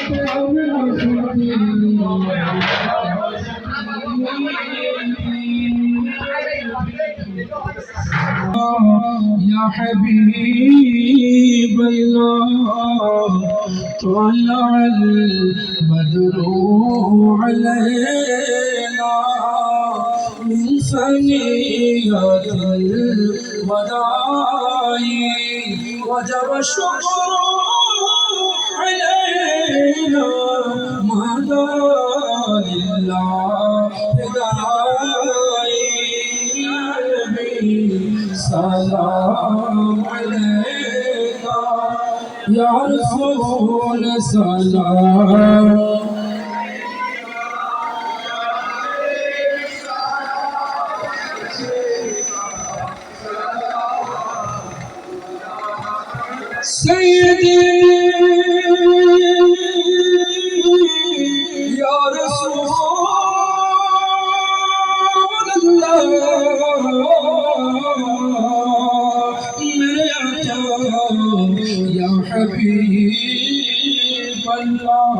يا حبيب الله طلع البدر علينا من ثنيات الوداع وجب الشكر علينا ما دام لله سلام عليك يا رسول سلام سيدي يا رسول الله يا حبيب الله